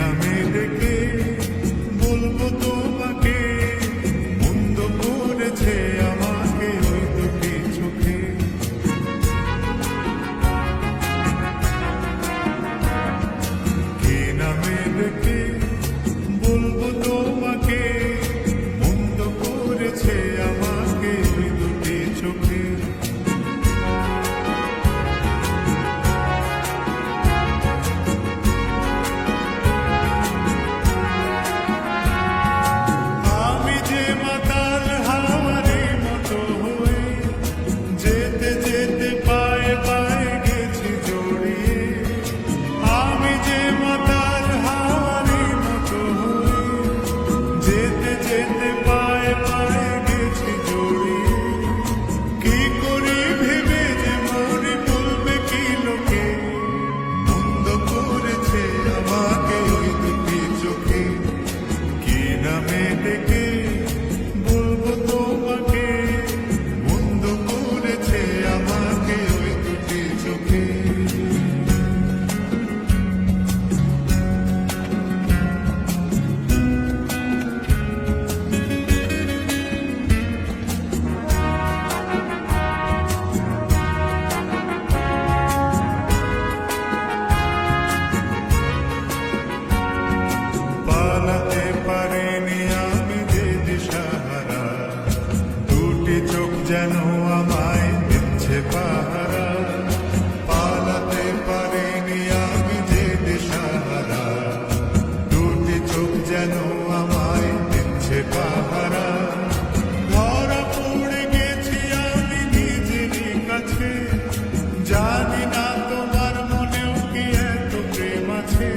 নামে ডেকে বলবো তোমাকে, মন্দ করেছে আমাকে ওই দুটি চোখে। কে নামে ডেকে বলবো তোমাকে, মন্দ করেছে আমাকে ওই দুটি চোখে। আমি যে মাতাল হাওয়ারে মতো হয়ে যেতে যেতে পায়ে পায়ে গেছি জড়িয়ে। আমি যে মাতাল হাওয়ারে মতো হয়ে যেতে যেতে পায়ে পায়ে গেছি জড়িয়ে। কি করি ভেবে যে মনে বলবে কি লোকে, মন্দ করেছে আমাকে ওই দুটি চোখে। কি নামে ডেকে বলবো তোমাকে, মন্দ করেছে আমাকে ওই দুটি চোখে। পালাতে পারিনি আমি যে দিশাহারা, দুটি চোখ যেন আমায় দিচ্ছে পাহারা। পালাতে পারিনি আমি যে দিশাহারা, দুটি চোখ যেন আমায় দিচ্ছে পাহারা। ধরা পড়ে গেছি আমি নিজেরই কাছে, জানি না তোমার মনেও কি এত প্রেম আছে।